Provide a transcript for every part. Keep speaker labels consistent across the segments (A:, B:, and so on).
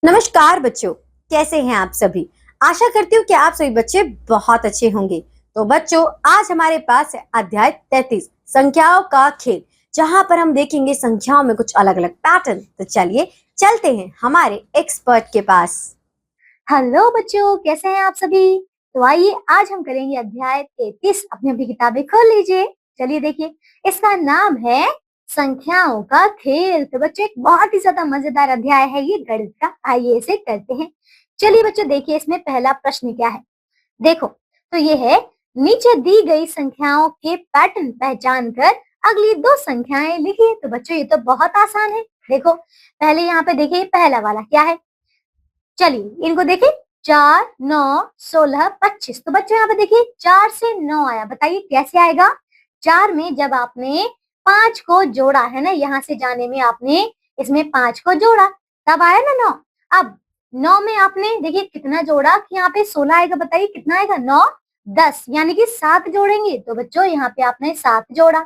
A: नमस्कार बच्चों, कैसे हैं आप सभी। आशा करती हूँ कि आप सभी बच्चे बहुत अच्छे होंगे। तो बच्चों, आज हमारे पास है अध्याय 33 संख्याओं का खेल, जहां पर हम देखेंगे संख्याओं में कुछ अलग अलग पैटर्न। तो चलिए चलते हैं हमारे एक्सपर्ट के पास।
B: हेलो बच्चों, कैसे हैं आप सभी। तो आइए आज हम करेंगे अध्याय 33। अपनी अपनी किताबें खोल लीजिए। चलिए देखिए, इसका नाम है संख्याओं का खेल। तो बच्चों, एक बहुत ही ज्यादा मजेदार अध्याय है ये गणित का। आइए इसे करते हैं। चलिए बच्चों, देखिए इसमें पहला प्रश्न क्या है। देखो, तो ये है, नीचे दी गई संख्याओं के पैटर्न पहचान कर अगली दो संख्याएं लिखिए। तो बच्चों, ये तो बहुत आसान है। देखो, पहले यहाँ पे देखिए पहला वाला क्या है। चलिए इनको देखिए, 4, 9, 16, 25। तो बच्चों यहाँ पे देखिए 4 से 9 आया। बताइए कैसे आएगा। 4 में जब आपने 5 को जोड़ा है ना, यहाँ से जाने में आपने इसमें 5 को जोड़ा, तब आया ना 9। अब 9 में आपने देखिए कितना जोड़ा कि यहाँ पे 16 आएगा। बताइए कितना आएगा। 9, 10 यानी कि 7 जोड़ेंगे। तो बच्चों यहाँ पे आपने 7 जोड़ा।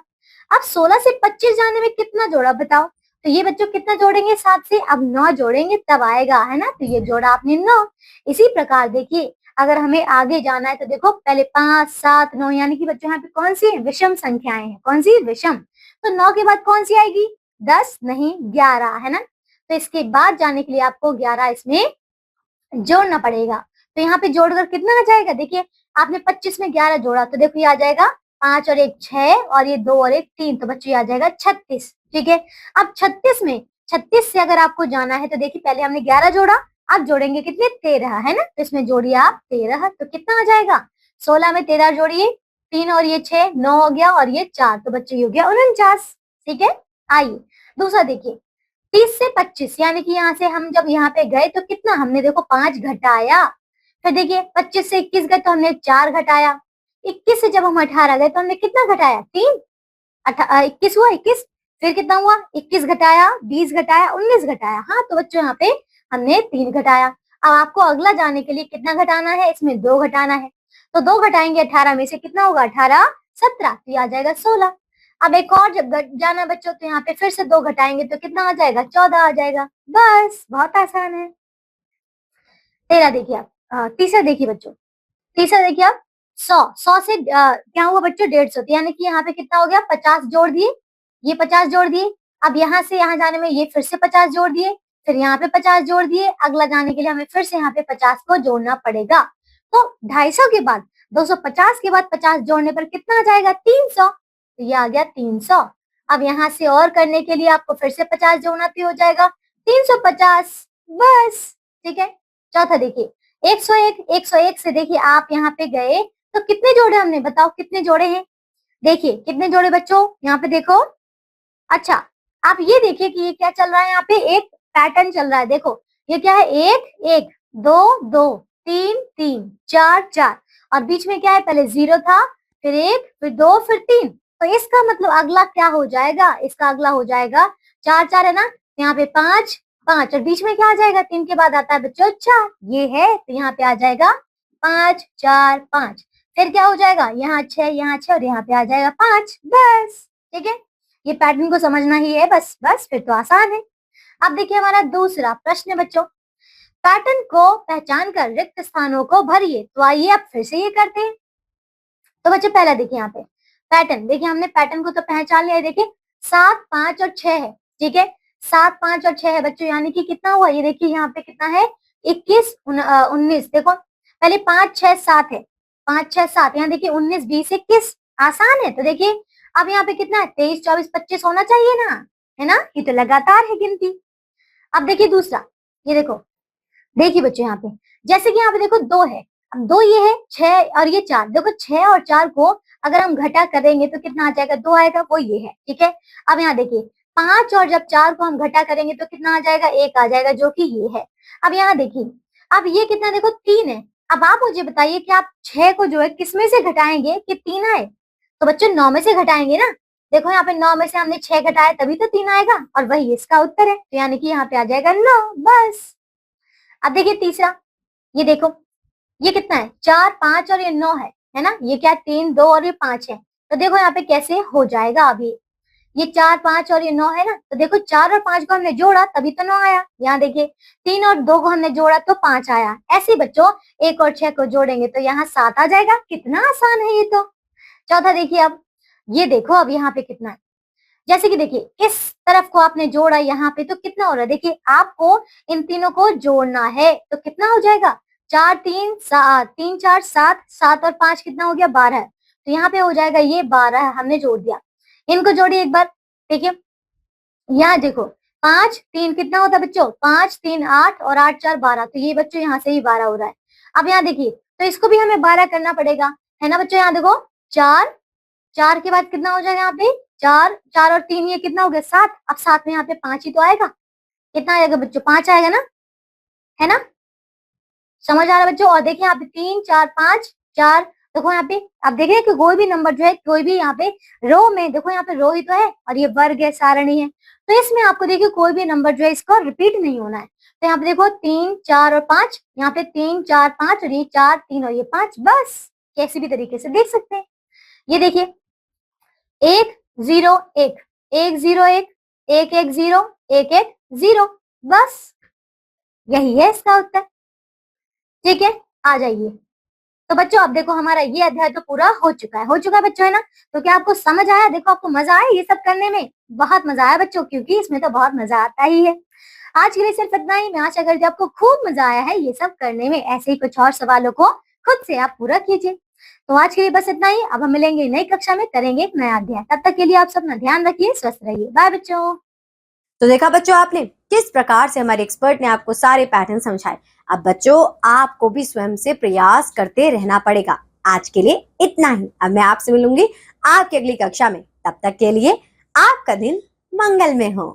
B: अब 16 से 25 जाने में कितना जोड़ा बताओ। तो ये बच्चों कितना जोड़ेंगे 7 से। अब 9 जोड़ेंगे तब आएगा, है ना। तो ये जोड़ा आपने 9। इसी प्रकार देखिए, अगर हमें आगे जाना है तो देखो पहले 5, 7, 9 यानी कि बच्चों यहाँ पे कौन सी है, विषम संख्याएं हैं। कौन सी, विषम। तो 9 के बाद कौन सी आएगी, 10 नहीं 11, है ना। तो इसके बाद जाने के लिए आपको 11 इसमें जोड़ना पड़ेगा। तो यहाँ पे जोड़कर कितना आ जाएगा। देखिए, आपने 25 में 11 जोड़ा तो देखो ये आ जाएगा 5 और 1 6 और ये 2 और 1 3। तो बच्चों ये आ जाएगा 36। ठीक है। अब 36 से अगर आपको जाना है तो देखिए पहले हमने 11 जोड़ा, अब जोड़ेंगे कितने, 13, है ना। तो इसमें जोड़िए आप 13। तो कितना आ जाएगा, 16 में 13 जोड़िए, 3 और ये 6, 9 हो गया और ये 4। तो बच्चों ये हो गया 49। ठीक है। आइए दूसरा देखिए, 30 से 25 यानी कि यहाँ से हम जब यहाँ पे गए तो कितना हमने देखो 5 घटाया। फिर देखिए 25 से 21 गए तो हमने 4 घटाया। 21 से जब हम 18 गए तो हमने कितना घटाया, 3। 21 हुआ 21। फिर कितना हुआ, 21 घटाया, 20 घटाया, 19 घटाया। हाँ, तो बच्चों यहाँ पे हमने 3 घटाया। अब आपको अगला जाने के लिए कितना घटाना है, इसमें 2 घटाना है। तो 2 घटाएंगे 18 में से कितना होगा, 18, 17। तो ये आ जाएगा 16। अब एक और जब जाना बच्चों तो यहाँ पे फिर से 2 घटाएंगे तो कितना आ जाएगा, 14 आ जाएगा। बस, बहुत आसान है। तेरा देखिए आप, तीसरा देखिए बच्चों। तीसरा देखिए आप, 100 से क्या हुआ बच्चों, 150। यानी कि यहाँ पे कितना हो गया, 50 जोड़ दिए, ये 50 जोड़ दिए। अब यहाँ से यहाँ जाने में ये फिर से 50 जोड़ दिए, फिर यहाँ पे 50 जोड़ दिए। अगला जाने के लिए हमें फिर से यहाँ पे 50 को जोड़ना पड़ेगा। तो 250 के बाद 250 के बाद 50 जोड़ने पर कितना आ जाएगा, 300। तो ये आ गया 300। अब यहाँ से और करने के लिए आपको फिर से 50 जोड़ना, तो हो जाएगा 350। बस, ठीक है। चौथा देखिए, 101। 101 से देखिए आप यहाँ पे गए तो कितने जोड़े हमने, बताओ कितने जोड़े हैं। देखिए कितने जोड़े बच्चों, यहाँ पे देखो। अच्छा, आप ये देखिए कि ये क्या चल रहा है, यहाँ पे एक पैटर्न चल रहा है। देखो ये क्या है, 1 1, 2 2, 3 3, 4 4 और बीच में क्या है, पहले 0 था, फिर 1, फिर 2, फिर 3। तो इसका मतलब अगला क्या हो जाएगा, इसका अगला हो जाएगा 4 4, है ना। यहाँ पे 5 5 और बीच में क्या आ जाएगा, 3 के बाद आता है बच्चों 4। ये है, तो यहाँ पे आ जाएगा 5 4 5। फिर क्या हो जाएगा, यहाँ 6, यहाँ 6 और यहाँ पे आ जाएगा 5। बस, ठीक है। ये पैटर्न को समझना ही है, बस बस, फिर तो आसान है। अब देखिए हमारा दूसरा प्रश्न बच्चों, पैटर्न को पहचान कर रिक्त स्थानों को भरिए। तो आइए अब फिर से ये करते हैं। तो बच्चों पहला देखिए यहाँ पे पैटर्न, देखिए हमने पैटर्न को तो पहचान लिया है। देखिए 7 5 और 6 है। ठीक है, 7 5 और 6 है बच्चों, यानी कि कितना हुआ, ये देखिए यहाँ पे कितना है, 21 19। देखो पहले 5 6 7 है, 5 6 7, यहाँ देखिए 19 20 21। आसान है। तो देखिए अब यहाँ पे कितना है, 23 24 25 होना चाहिए ना, है ना। ये तो लगातार है गिनती। अब देखिए दूसरा, ये देखो, देखिए बच्चों यहाँ पे जैसे कि यहाँ पे देखो 2 है, अब 2 ये है, 6 और ये 4। देखो 6 और 4 को अगर हम घटा करेंगे तो कितना आ जाएगा, 2 आएगा, वो ये है। ठीक है। अब यहाँ देखिए 5 और जब 4 को हम घटा करेंगे तो कितना आ जाएगा, 1 आ जाएगा, जो कि ये है। अब यहाँ देखिए, अब ये कितना, देखो 3 है। अब आप मुझे बताइए कि आप 6 को जो है किस में से घटाएंगे कि 3 आए। तो बच्चों 9 में से घटाएंगे ना। देखो यहाँ पे 9 में से हमने 6 घटाया तभी तो 3 आएगा, और वही इसका उत्तर है। तो यानी कि यहाँ पे आ जाएगा 9। बस। अब देखिए तीसरा, ये देखो, ये कितना है, 4 5 और ये 9 है ना। ये क्या, 3 2 और ये 5 है। तो देखो यहाँ पे कैसे हो जाएगा अभी। ये 4 5 और ये 9 है ना, तो देखो 4 और 5 को हमने जोड़ा तभी तो 9 आया। यहाँ देखिए 3 और 2 को हमने जोड़ा तो 5 आया। ऐसे ही बच्चों 1 और 6 को जोड़ेंगे तो यहाँ 7 आ जाएगा। कितना आसान है ये तो। चौथा देखिए, अब ये देखो अब यहाँ पे कितना है। जैसे कि देखिए इस तरफ को आपने जोड़ा यहाँ पे तो कितना हो रहा है, देखिए आपको इन तीनों को जोड़ना है तो कितना हो जाएगा, 4 3 7, 3 4 7, 7 और 5 कितना हो गया 12। तो यहाँ पे हो जाएगा ये 12 हमने जोड़ दिया। इनको जोड़िए एक बार, देखिए यहाँ देखो 5 3 कितना होता है बच्चों, 5 3 8 और 8 4 12, तो ये बच्चों यहाँ से ही 12 हो रहा है। अब यहाँ देखिए तो इसको भी हमें 12 करना पड़ेगा, है ना बच्चों। यहाँ देखो 4 4 के बाद कितना हो जाएगा यहाँ पे 4 4 और 3 ये कितना हो गया 7। अब 7 में यहाँ पे 5 ही तो आएगा, कितना आएगा बच्चों 5 आएगा ना, है ना, समझ आ रहा है बच्चों। और देखिए यहाँ पे 3 4 5 4, देखो यहाँ पे आप देख रहे हैं कि कोई भी नंबर जो है कोई भी यहाँ पे रो में, देखो यहाँ पे रो ही तो है और ये वर्ग है सारणी है, तो इसमें आपको देखिए कोई भी नंबर जो है इसको रिपीट नहीं होना है। तो यहाँ पे देखो 3 4 और 5, यहाँ पे 3 4 5 और ये 4 3 और ये 5, बस कैसे भी तरीके से देख सकते हैं। ये देखिए 1 0 1 1 0 1 1 1 0 1 1 0, बस यही है इसका उत्तर। ठीक है, आ जाइए। तो बच्चों अब देखो हमारा ये अध्याय तो पूरा हो चुका है बच्चों, है ना। तो क्या आपको समझ आया, देखो आपको मजा आया ये सब करने में, बहुत मजा आया बच्चों, क्योंकि इसमें तो बहुत मजा आता ही है। आज के लिए सिर्फ इतना ही। मैं आशा करती हूँ आपको खूब मजा आया है ये सब करने में। ऐसे ही कुछ और सवालों को खुद से आप पूरा कीजिए। तो आज के लिए बस इतना ही। अब हम मिलेंगे नई कक्षा में, करेंगे एक नया अध्याय। तब तक के लिए आप सब अपना ध्यान रखिए, स्वस्थ रहिए। बाय बच्चों।
A: तो देखा बच्चों आपने किस प्रकार से हमारे एक्सपर्ट ने आपको सारे पैटर्न समझाए। अब बच्चों आपको भी स्वयं से प्रयास करते रहना पड़ेगा। आज के लिए इतना ही। अब मैं आपसे मिलूंगी आपकी अगली कक्षा में। तब तक के लिए आपका दिन मंगलमय हो।